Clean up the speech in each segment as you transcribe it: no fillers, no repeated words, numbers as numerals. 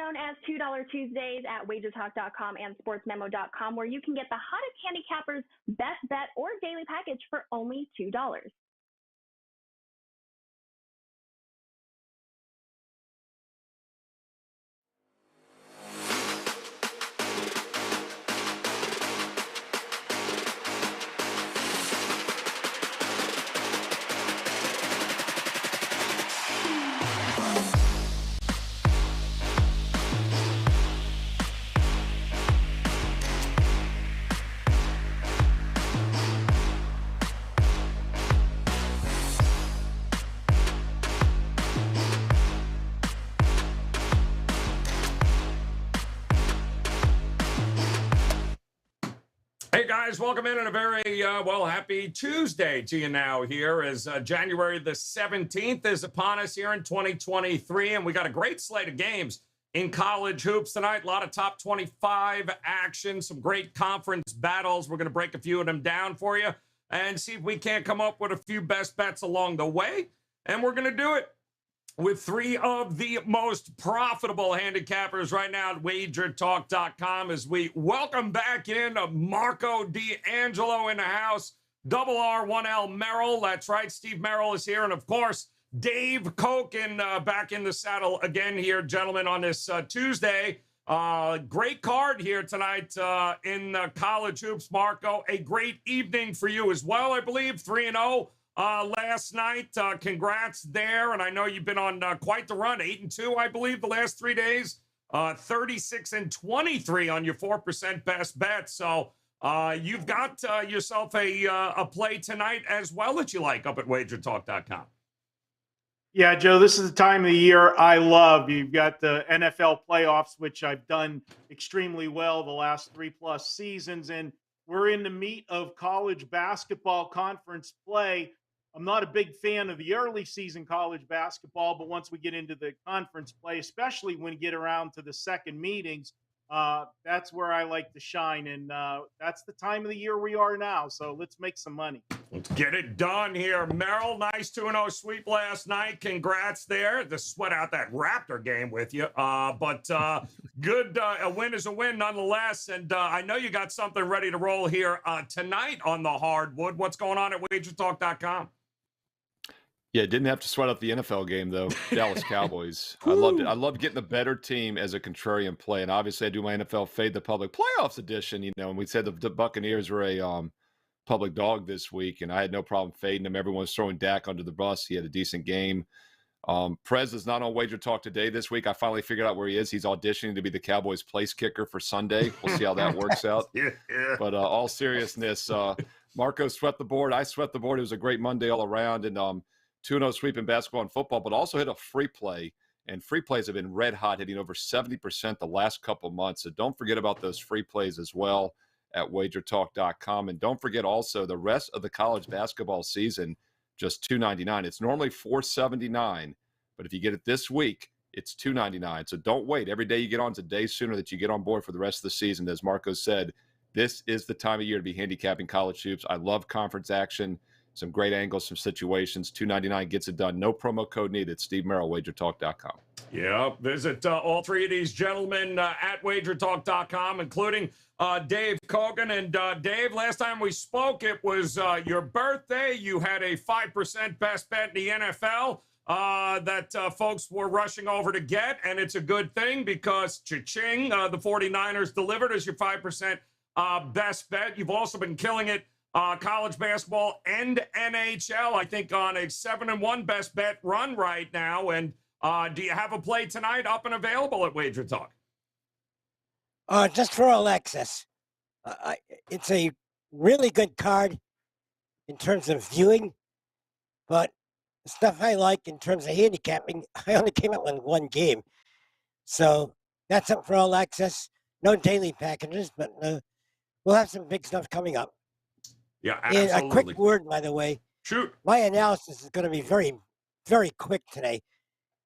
known as $2 Tuesdays at wagertalk.com and sportsmemo.com, where you can get the hottest handicappers' best bet or daily package for only $2. Hey guys, welcome in and a very, happy Tuesday to you now here as January the 17th is upon us here in 2023, and we got a great slate of games in college hoops tonight. A lot of top 25 action, some great conference battles. We're going to break a few of them down for you and see if we can't come up with a few best bets along the way, and we're going to do it with three of the most profitable handicappers right now at wagertalk.com as we welcome back in Marco D'Angelo in the house, Double R, 1L Merrill. That's right, Steve Merrill is here. And, of course, Dave Koken back in the saddle again here, gentlemen, on this Tuesday. Great card here tonight in college hoops, Marco. A great evening for you as well, I believe, 3-0. Last night, congrats there, and I know you've been on quite the run, 8-2, I believe, the last 3 days, 36-23 on your 4% best bet. So you've got yourself a play tonight as well that you like up at wagertalk.com. Yeah, Joe, this is the time of the year I love. You've got the NFL playoffs, which I've done extremely well the last 3+ seasons, and we're in the meat of college basketball conference play. I'm not a big fan of the early season college basketball, but once we get into the conference play, especially when you get around to the second meetings, that's where I like to shine. And that's the time of the year we are now. So let's make some money. Let's get it done here. Merrill, nice 2-0 sweep last night. Congrats there. To sweat out that Raptor game with you. But good. A win is a win nonetheless. And I know you got something ready to roll here tonight on the hardwood. What's going on at wagertalk.com? Yeah, didn't have to sweat out the NFL game, though. Dallas Cowboys. I loved it. I loved getting the better team as a contrarian play. And obviously, I do my NFL Fade the Public Playoffs edition, and we said the Buccaneers were a public dog this week, and I had no problem fading them. Everyone was throwing Dak under the bus. He had a decent game. Prez is not on Wager Talk today this week. I finally figured out where he is. He's auditioning to be the Cowboys place kicker for Sunday. We'll see how that works out. Yeah. But all seriousness, Marco swept the board. I swept the board. It was a great Monday all around, and 2-0 sweep in basketball and football, but also hit a free play. And free plays have been red hot, hitting over 70% the last couple months. So don't forget about those free plays as well at wagertalk.com. And don't forget also the rest of the college basketball season, just $2.99. It's normally $4.79, but if you get it this week, it's $2.99. So don't wait. Every day you get on, it's a day sooner that you get on board for the rest of the season. As Marco said, this is the time of year to be handicapping college hoops. I love conference action. Some great angles, some situations. $2.99 gets it done. No promo code needed. Steve Merrill, wagertalk.com. Yeah, visit all three of these gentlemen at wagertalk.com, including Dave Kogan. And Dave, last time we spoke, it was your birthday. You had a 5% best bet in the NFL that folks were rushing over to get, and it's a good thing because cha-ching, the 49ers delivered as your 5% best bet. You've also been killing it college basketball and NHL, I think, on a 7-1 best bet run right now. And do you have a play tonight up and available at Wager Talk? Just for all access. It's a really good card in terms of viewing, but the stuff I like in terms of handicapping, I only came up with one game. So that's up for all access. No daily packages, but we'll have some big stuff coming up. Yeah, absolutely. And a quick word, by the way. Shoot. My analysis is going to be very, very quick today.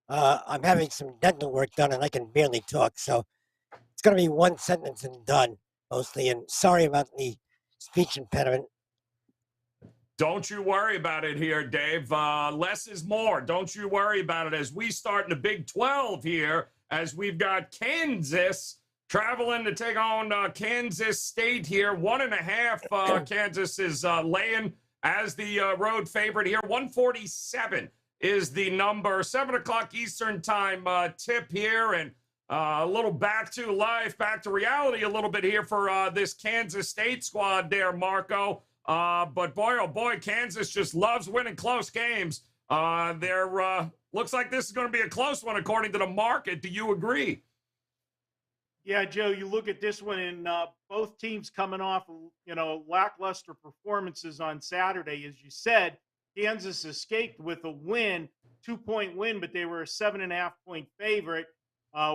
I'm having some dental work done, and I can barely talk. So it's going to be one sentence and done, mostly. And sorry about the speech impediment. Don't you worry about it here, Dave. Less is more. Don't you worry about it as we start in the Big 12 here as we've got Kansas traveling to take on Kansas State here. 1.5. Kansas is laying as the road favorite here. 147 is the number. 7 o'clock Eastern time tip here, and a little back to life, back to reality a little bit here for this Kansas State squad there, Marco. But boy, oh boy, Kansas just loves winning close games. Looks like this is going to be a close one according to the market. Do you agree? Yeah, Joe, you look at this one, and both teams coming off, lackluster performances on Saturday. As you said, Kansas escaped with a win, 2-point win, but they were a 7.5-point favorite,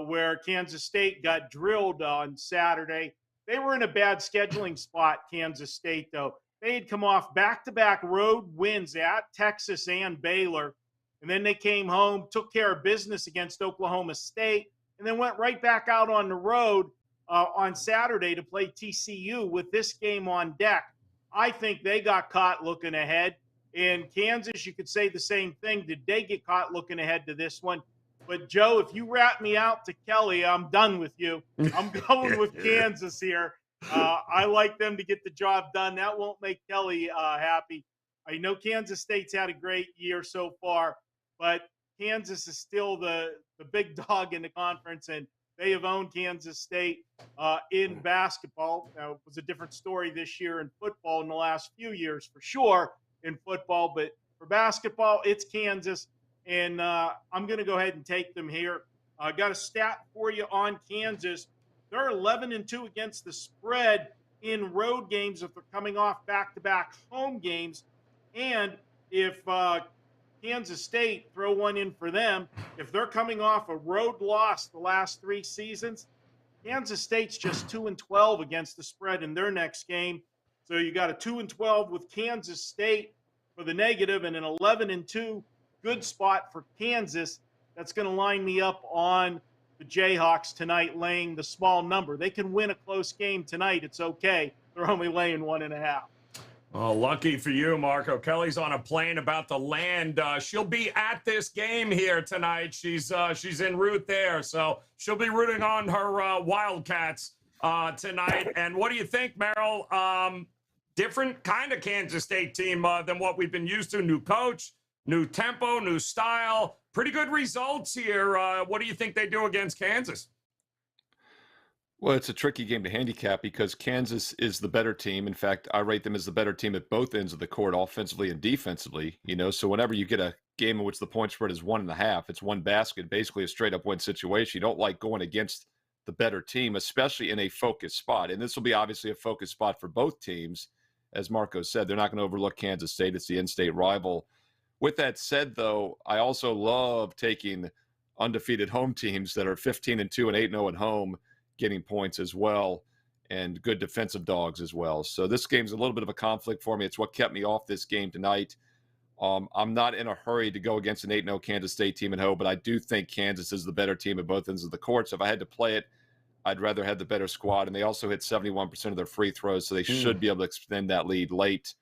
where Kansas State got drilled on Saturday. They were in a bad scheduling spot, Kansas State, though. They had come off back-to-back road wins at Texas and Baylor, and then they came home, took care of business against Oklahoma State, and then went right back out on the road on Saturday to play TCU with this game on deck. I think they got caught looking ahead. In Kansas, you could say the same thing. Did they get caught looking ahead to this one? But, Joe, if you rat me out to Kelly, I'm done with you. I'm going with Kansas here. I like them to get the job done. That won't make Kelly happy. I know Kansas State's had a great year so far, but Kansas is still the big dog in the conference, and they have owned Kansas State in basketball. Now, it was a different story this year in football in the last few years for sure in football, but for basketball, it's Kansas, and I'm going to go ahead and take them here. I got a stat for you on Kansas. They're 11-2 against the spread in road games if they're coming off back-to-back home games, and if Kansas State, throw one in for them. If they're coming off a road loss the last 3 seasons, Kansas State's just 2-12 against the spread in their next game. So you got a 2-12 with Kansas State for the negative and an 11-2 good spot for Kansas. That's going to line me up on the Jayhawks tonight, laying the small number. They can win a close game tonight. It's okay. They're only laying 1.5. Well, lucky for you, Marco. Kelly's on a plane about to land. She'll be at this game here tonight. She's en route there, so she'll be rooting on her Wildcats tonight. And what do you think, Merrill? Different kind of Kansas State team than what we've been used to. New coach, new tempo, new style. Pretty good results here. What do you think they do against Kansas? Well, it's a tricky game to handicap because Kansas is the better team. In fact, I rate them as the better team at both ends of the court, offensively and defensively. So whenever you get a game in which the point spread is 1.5, it's one basket, basically a straight up win situation. You don't like going against the better team, especially in a focus spot. And this will be obviously a focus spot for both teams. As Marco said, they're not going to overlook Kansas State. It's the in-state rival. With that said, though, I also love taking undefeated home teams that are 15-2 and 8-0 at home, getting points as well, and good defensive dogs as well. So this game's a little bit of a conflict for me. It's what kept me off this game tonight. I'm not in a hurry to go against an 8-0 Kansas State team at home, but I do think Kansas is the better team at both ends of the court. So if I had to play it, I'd rather have the better squad. And they also hit 71% of their free throws, so they should be able to extend that lead late.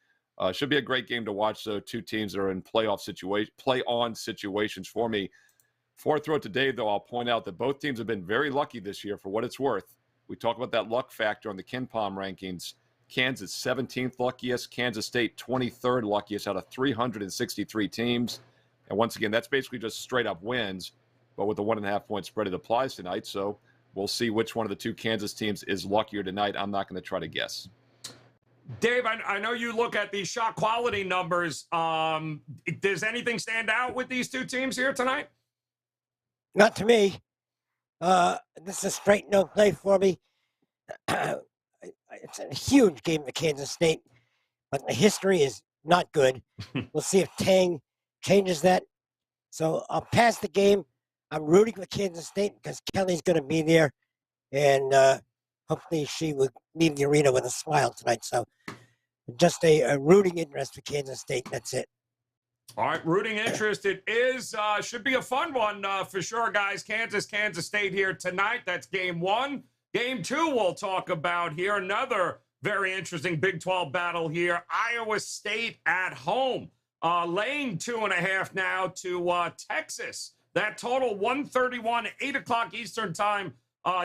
Should be a great game to watch, though. Two teams that are in play-on situations for me. Before I throw it to Dave, though, I'll point out that both teams have been very lucky this year for what it's worth. We talk about that luck factor on the KenPom rankings. Kansas 17th luckiest, Kansas State 23rd luckiest out of 363 teams. And once again, that's basically just straight up wins, but with the 1.5 point spread, it applies tonight. So we'll see which one of the two Kansas teams is luckier tonight. I'm not going to try to guess. Dave, I know you look at these shot quality numbers. Does anything stand out with these two teams here tonight? Not to me. This is a straight no play for me. It's a huge game for Kansas State, but the history is not good. We'll see if Tang changes that. So I'll pass the game. I'm rooting for Kansas State because Kelly's going to be there, and hopefully she will leave the arena with a smile tonight. So just a rooting interest for Kansas State. That's it. All right, rooting interest. It is should be a fun one for sure, guys. Kansas State here tonight. That's game one. Game two we'll talk about here. Another very interesting Big 12 battle here. Iowa State at home, laying 2.5 now to Texas. That total 131, 8 o'clock Eastern time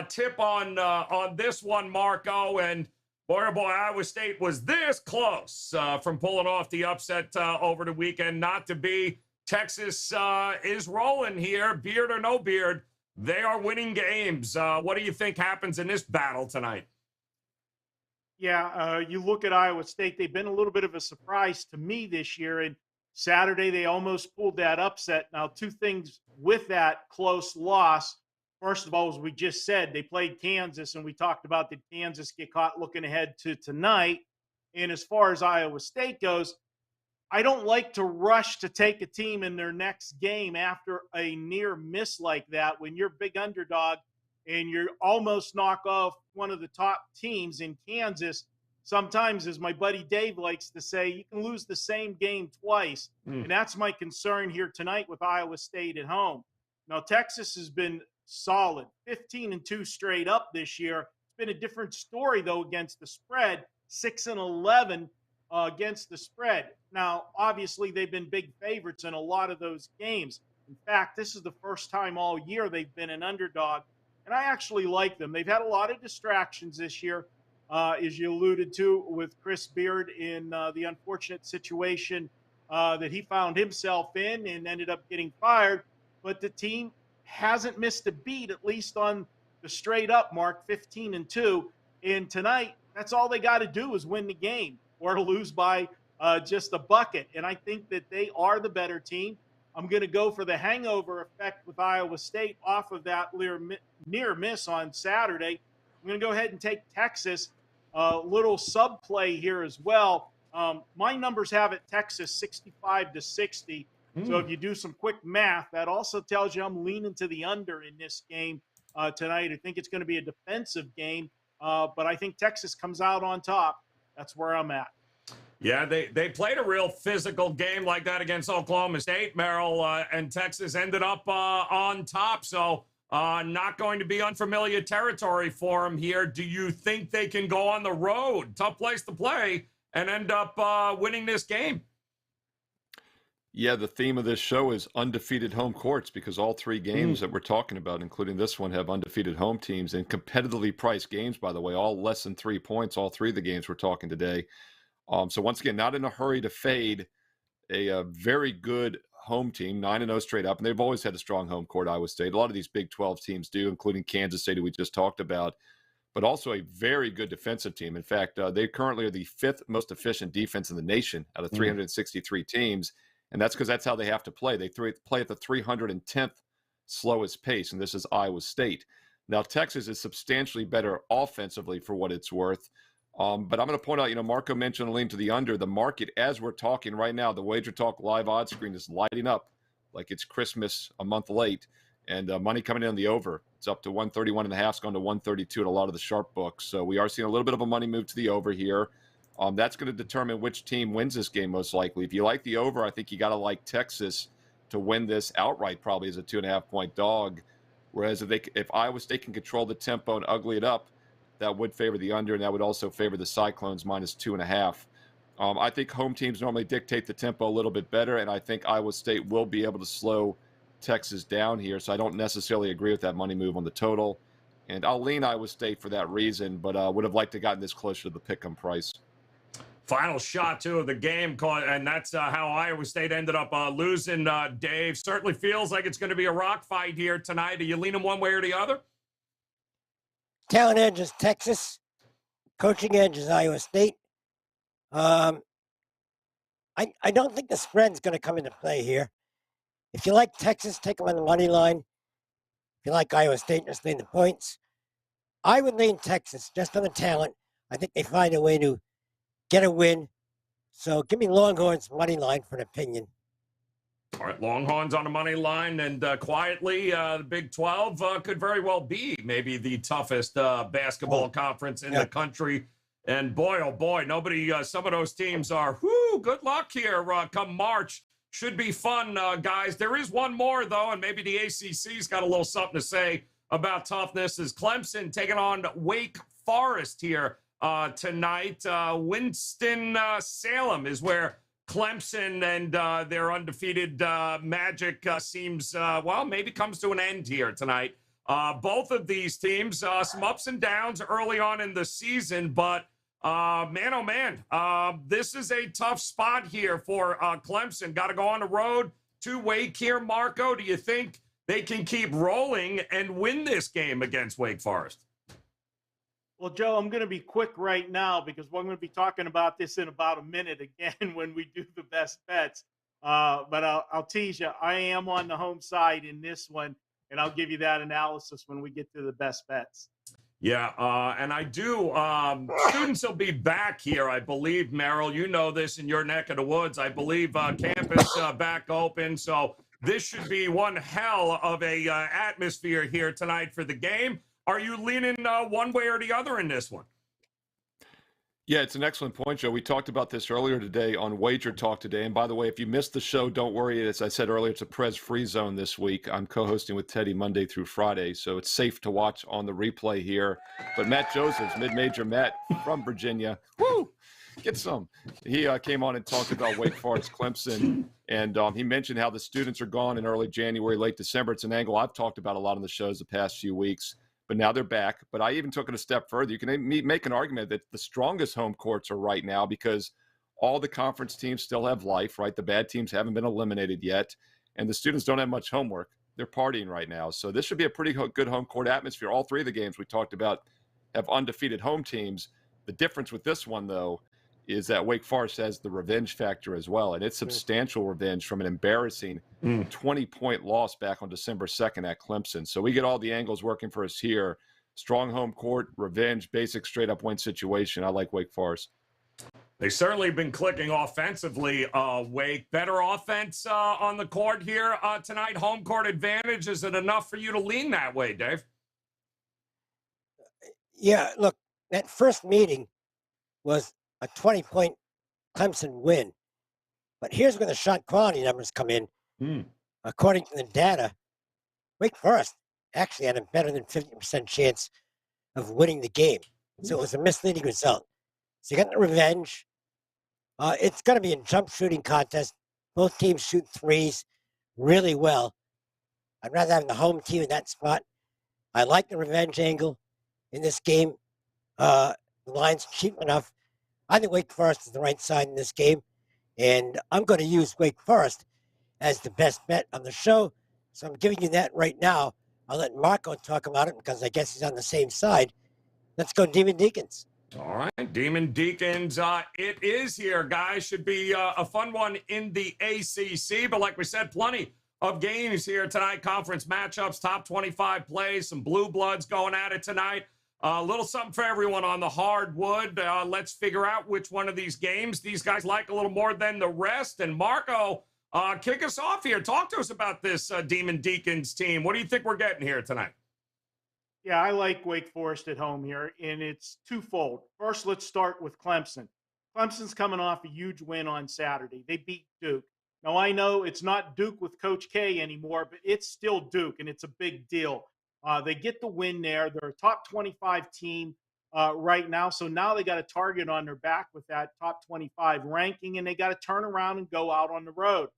tip on this one, Marco. And boy, oh boy, Iowa State was this close from pulling off the upset over the weekend. Not to be. Texas is rolling here, beard or no beard. They are winning games. What do you think happens in this battle tonight? Yeah, you look at Iowa State, they've been a little bit of a surprise to me this year. And Saturday, they almost pulled that upset. Now, two things with that close loss. First of all, as we just said, they played Kansas, and we talked about did Kansas get caught looking ahead to tonight. And as far as Iowa State goes, I don't like to rush to take a team in their next game after a near miss like that when you're a big underdog and you almost knock off one of the top teams in Kansas. Sometimes, as my buddy Dave likes to say, you can lose the same game twice. And that's my concern here tonight with Iowa State at home. Now, Texas has been solid, 15-2 straight up this year. It's been a different story, though, against the spread, 6-11 against the spread. Now, obviously, they've been big favorites in a lot of those games. In fact, this is the first time all year they've been an underdog, and I actually like them. They've had a lot of distractions this year, as you alluded to, with Chris Beard in the unfortunate situation that he found himself in and ended up getting fired. But the team hasn't missed a beat, at least on the straight-up mark, 15-2. And tonight, that's all they got to do is win the game or lose by just a bucket. And I think that they are the better team. I'm going to go for the hangover effect with Iowa State off of that near miss on Saturday. I'm going to go ahead and take Texas. Little sub play here as well. My numbers have it Texas 65-60. So if you do some quick math, that also tells you I'm leaning to the under in this game tonight. I think it's going to be a defensive game, but I think Texas comes out on top. That's where I'm at. Yeah, they played a real physical game like that against Oklahoma State, Merrill, and Texas ended up on top. So not going to be unfamiliar territory for them here. Do you think they can go on the road, tough place to play, and end up winning this game? Yeah, the theme of this show is undefeated home courts because all three games that we're talking about, including this one, have undefeated home teams and competitively priced games, by the way, all less than 3 points, all three of the games we're talking today. So once again, not in a hurry to fade a very good home team, 9-0 straight up, and they've always had a strong home court, Iowa State. A lot of these Big 12 teams do, including Kansas State, who we just talked about, but also a very good defensive team. In fact, they currently are the 5th most efficient defense in the nation out of 363 teams. And that's because that's how they have to play. They play at the 310th slowest pace, and this is Iowa State. Now, Texas is substantially better offensively for what it's worth. But I'm going to point out, Marco mentioned a lean to the under. The market, as we're talking right now, the Wager Talk live odds screen is lighting up like it's Christmas a month late, and money coming in on the over. It's up to 131.5. It's gone to 132 at a lot of the sharp books. So we are seeing a little bit of a money move to the over here. That's going to determine which team wins this game most likely. If you like the over, I think you got to like Texas to win this outright, probably as a 2.5-point dog. Whereas if Iowa State can control the tempo and ugly it up, that would favor the under, and that would also favor the Cyclones -2.5. I think home teams normally dictate the tempo a little bit better, and I think Iowa State will be able to slow Texas down here. So I don't necessarily agree with that money move on the total. And I'll lean Iowa State for that reason, but would have liked to gotten this closer to the pick-em price. Final shot, too, of the game, and that's how Iowa State ended up losing, Dave. Certainly feels like it's going to be a rock fight here tonight. Are you leaning one way or the other? Talent edge is Texas. Coaching edge is Iowa State. I don't think the spread's going to come into play here. If you like Texas, take them on the money line. If you like Iowa State, just lean the points. I would lean Texas just on the talent. I think they find a way to get a win. So give me Longhorns money line for an opinion. All right, Longhorns on the money line, and quietly, the Big 12 could very well be maybe the toughest basketball conference in the country. And boy, oh boy, some of those teams are, good luck here come March. Should be fun, guys. There is one more, though, and maybe the ACC's got a little something to say about toughness, is Clemson taking on Wake Forest here tonight. Winston-Salem is where Clemson and their undefeated magic seems, maybe comes to an end here tonight. Both of these teams, some ups and downs early on in the season, but man, oh man, this is a tough spot here for Clemson. Got to go on the road to Wake here. Marco, do you think they can keep rolling and win this game against Wake Forest? Well, Joe, I'm going to be quick right now because we're going to be talking about this in about a minute again when we do the best bets. But I'll tease you, I am on the home side in this one, and I'll give you that analysis when we get to the best bets. Yeah, and I do. Students will be back here, I believe, Merrill. You know this in your neck of the woods. I believe campus back open. So this should be one hell of a atmosphere here tonight for the game. Are you leaning one way or the other in this one? Yeah, it's an excellent point, Joe. We talked about this earlier today on Wager Talk today. And by the way, if you missed the show, don't worry. As I said earlier, it's a Prez free zone this week. I'm co-hosting with Teddy Monday through Friday, so it's safe to watch on the replay here. But Matt Josephs, mid-major Matt from Virginia, woo, get some. He came on and talked about Wake Forest Clemson, and he mentioned how the students are gone in early January, late December. It's an angle I've talked about a lot on the shows the past few weeks. But now they're back. But I even took it a step further. You can make an argument that the strongest home courts are right now because all the conference teams still have life, right? The bad teams haven't been eliminated yet. And the students don't have much homework. They're partying right now. So this should be a pretty good home court atmosphere. All three of the games we talked about have undefeated home teams. The difference with this one, though, is that Wake Forest has the revenge factor as well. And it's substantial revenge from an embarrassing 20-point loss back on December 2nd at Clemson. So we get all the angles working for us here. Strong home court, revenge, basic straight-up win situation. I like Wake Forest. They certainly been clicking offensively, Wake. Better offense on the court here tonight. Home court advantage. Is it enough for you to lean that way, Dave? Yeah, look, that first meeting was a 20-point Clemson win. But here's where the shot quality numbers come in. According to the data, Wake Forest actually had a better than 50% chance of winning the game. So it was a misleading result. So you got the revenge. It's going to be a jump shooting contest. Both teams shoot threes really well. I'd rather have the home team in that spot. I like the revenge angle in this game. The line's cheap enough. I think Wake Forest is the right side in this game, and I'm going to use Wake Forest as the best bet on the show. So I'm giving you that right now. I'll let Marco talk about it because I guess he's on the same side. Let's go Demon Deacons. All right, Demon Deacons, it is here, guys. Should be a fun one in the ACC, but like we said, plenty of games here tonight. Conference matchups, top 25 plays, some blue bloods going at it tonight. A little something for everyone on the hardwood. Let's figure out which one of these games these guys like a little more than the rest. And Marco, kick us off here. Talk to us about this Demon Deacons team. What do you think we're getting here tonight? Yeah, I like Wake Forest at home here, and it's twofold. First, let's start with Clemson. Clemson's coming off a huge win on Saturday. They beat Duke. Now, I know it's not Duke with Coach K anymore, but it's still Duke, and it's a big deal. They get the win there. They're a top 25 team right now, so now they got a target on their back with that top 25 ranking, and they got to turn around and go out on the road.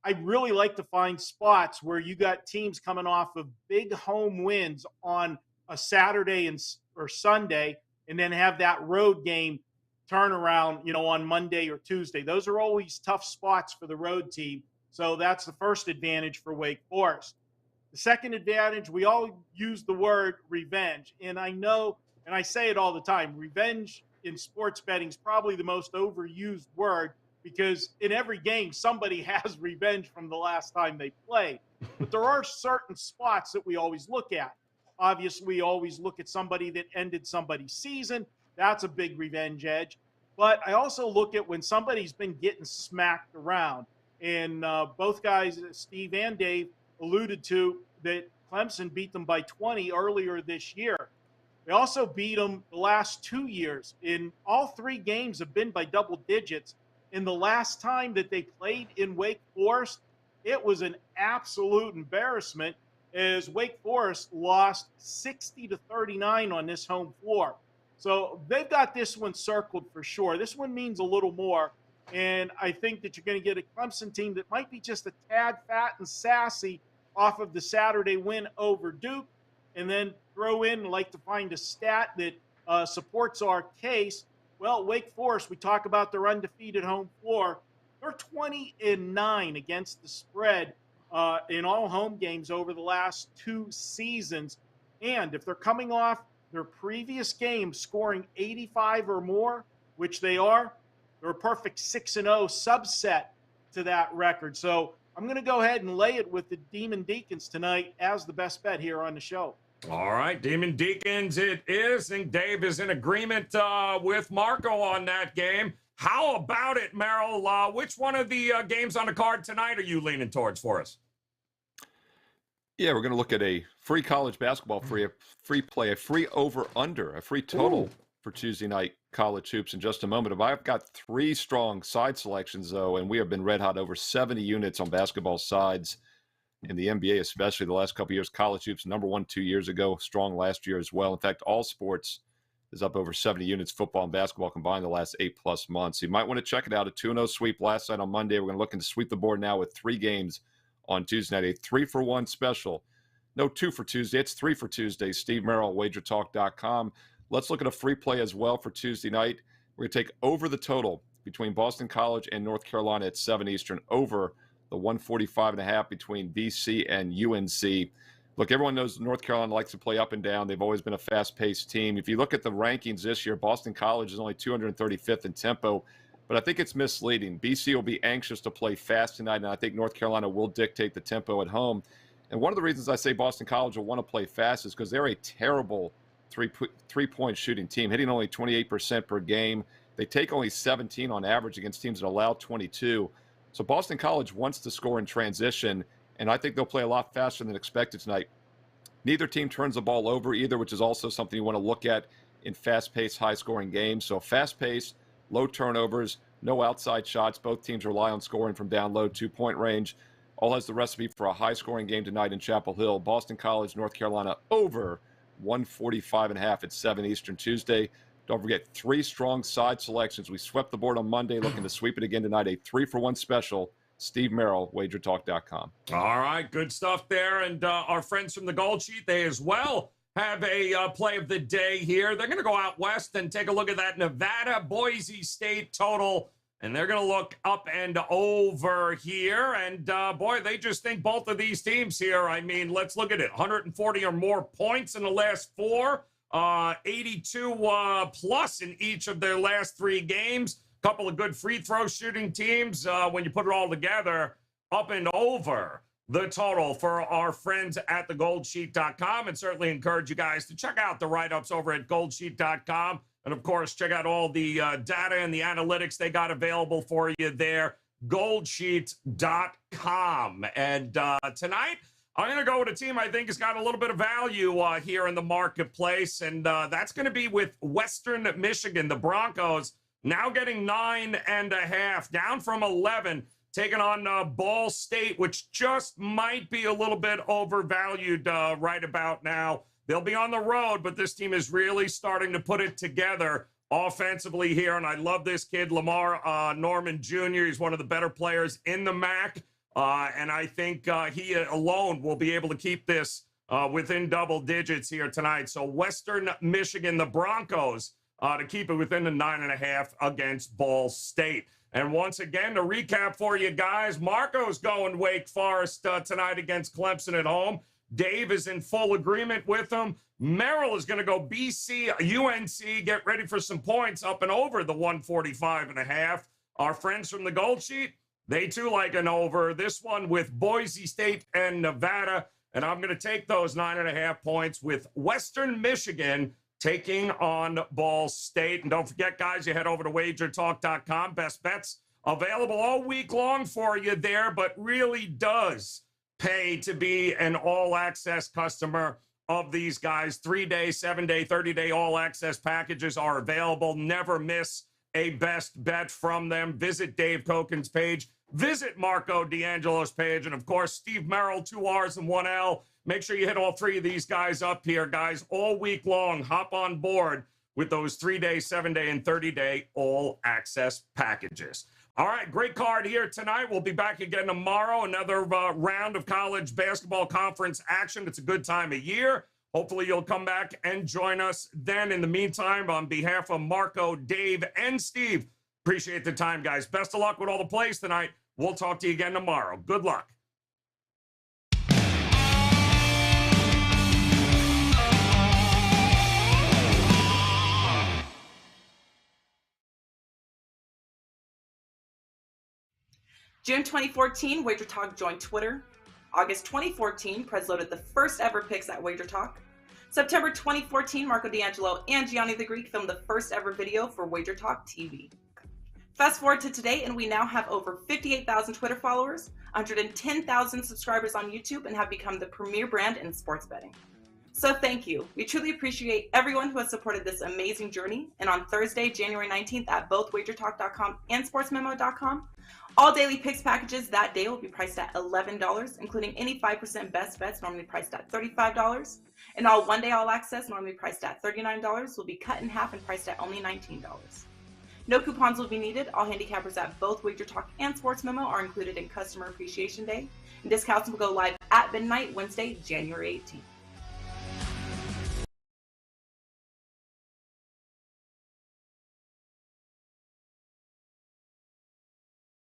I'd really like to find spots where you got teams coming off of big home wins on a Saturday or Sunday, and then have that road game turn around, on Monday or Tuesday. Those are always tough spots for the road team. So that's the first advantage for Wake Forest. The second advantage, we all use the word revenge. And I know, and I say it all the time, revenge in sports betting is probably the most overused word, because in every game, somebody has revenge from the last time they played. But there are certain spots that we always look at. Obviously, we always look at somebody that ended somebody's season. That's a big revenge edge. But I also look at when somebody's been getting smacked around. And both guys, Steve and Dave, alluded to that Clemson beat them by 20 earlier this year. They also beat them the last 2 years. In all three games have been by double digits. In the last time that they played in Wake Forest, it was an absolute embarrassment as Wake Forest lost 60-39 on this home floor. So they've got this one circled for sure. This one means a little more. And I think that you're going to get a Clemson team that might be just a tad fat and sassy off of the Saturday win over Duke. And then throw in, like to find a stat that supports our case. Well, Wake Forest, we talk about their undefeated home floor. They're 20-9 against the spread in all home games over the last 2 seasons. And if they're coming off their previous game scoring 85 or more, which they are, they're a perfect 6-0 subset to that record. So I'm going to go ahead and lay it with the Demon Deacons tonight as the best bet here on the show. All right, Demon Deacons it is. I think Dave is in agreement with Marco on that game. How about it, Merrill? Which one of the games on the card tonight are you leaning towards for us? Yeah, we're going to look at a free college basketball, free play, a free over-under, a free total for Tuesday night college hoops in just a moment. I've got 3 strong side selections, though, and we have been red hot, over 70 units on basketball sides in the NBA, especially the last couple of years. College hoops, number 1 2 years ago, strong last year as well. In fact, all sports is up over 70 units, football and basketball combined the last 8+ months. So you might want to check it out. A 2-0 sweep last night on Monday. We're going to look to sweep the board now with 3 games on Tuesday night. A 3-for-1 special. No 2 for Tuesday. It's 3 for Tuesday. Steve Merrill, wagertalk.com. Let's look at a free play as well for Tuesday night. We're going to take over the total between Boston College and North Carolina at 7 Eastern, over the 145.5 between BC and UNC. Look, everyone knows North Carolina likes to play up and down. They've always been a fast-paced team. If you look at the rankings this year, Boston College is only 235th in tempo, but I think it's misleading. BC will be anxious to play fast tonight, and I think North Carolina will dictate the tempo at home. And one of the reasons I say Boston College will want to play fast is because they're a terrible three-point shooting team, hitting only 28% per game. They take only 17 on average against teams that allow 22. So Boston College wants to score in transition, and I think they'll play a lot faster than expected tonight. Neither team turns the ball over either, which is also something you want to look at in fast-paced, high-scoring games. So fast-paced, low turnovers, no outside shots. Both teams rely on scoring from down low, 2-point range. All has the recipe for a high-scoring game tonight in Chapel Hill. Boston College, North Carolina, over 145.5 at 7 Eastern Tuesday. Don't forget, 3 strong side selections. We swept the board on Monday, looking to sweep it again tonight. A 3-for-1 special. Steve Merrill, wagertalk.com. All right, good stuff there. And our friends from the Gold Sheet, they as well have a play of the day here. They're going to go out west and take a look at that Nevada-Boise State total. And they're going to look up and over here. And, boy, they just think both of these teams here, I mean, let's look at it. 140 or more points in the last 4. 82 plus in each of their last 3 games. Couple of good free throw shooting teams. When you put it all together, up and over the total for our friends at thegoldsheet.com. And certainly encourage you guys to check out the write-ups over at goldsheet.com. And, of course, check out all the data and the analytics they got available for you there, goldsheet.com. And tonight, I'm going to go with a team I think has got a little bit of value here in the marketplace, and that's going to be with Western Michigan. The Broncos now getting 9.5, down from 11, taking on Ball State, which just might be a little bit overvalued right about now. They'll be on the road, but this team is really starting to put it together offensively here, and I love this kid, Lamar Norman Jr. He's one of the better players in the MAC. And I think he alone will be able to keep this within double digits here tonight. So Western Michigan, the Broncos, to keep it within the 9.5 against Ball State. And once again, to recap for you guys, Marco's going Wake Forest tonight against Clemson at home. Dave is in full agreement with him. Merrill is going to go BC, UNC, get ready for some points up and over the 145.5. Our friends from the Gold Sheet, they too like an over. This one with Boise State and Nevada. And I'm going to take those 9.5 points with Western Michigan taking on Ball State. And don't forget, guys, you head over to wagertalk.com. Best bets available all week long for you there, but really does pay to be an all-access customer of these guys. 3-day, 7-day, 30-day all-access packages are available. Never miss a best bet from them. Visit Dave Koken's page. Visit Marco D'Angelo's page. And, of course, Steve Merrill, 2 R's and 1 L. Make sure you hit all 3 of these guys up here, guys, all week long. Hop on board with those 3-day, 7-day, and 30-day all-access packages. All right, great card here tonight. We'll be back again tomorrow. Another round of college basketball conference action. It's a good time of year. Hopefully you'll come back and join us then. In the meantime, on behalf of Marco, Dave, and Steve, appreciate the time, guys. Best of luck with all the plays tonight. We'll talk to you again tomorrow. Good luck. June 2014, Wager Talk joined Twitter. August 2014, Prez loaded the first ever picks at Wager Talk. September 2014, Marco D'Angelo and Gianni the Greek filmed the first ever video for Wager Talk TV. Fast forward to today, and we now have over 58,000 Twitter followers, 110,000 subscribers on YouTube, and have become the premier brand in sports betting. So thank you. We truly appreciate everyone who has supported this amazing journey. And on Thursday, January 19th, at both wagertalk.com and sportsmemo.com, all daily picks packages that day will be priced at $11, including any 5% best bets normally priced at $35. And all one-day all access, normally priced at $39, will be cut in half and priced at only $19. No coupons will be needed. All handicappers at both Wager Talk and Sports Memo are included in Customer Appreciation Day. And discounts will go live at midnight Wednesday, January 18th.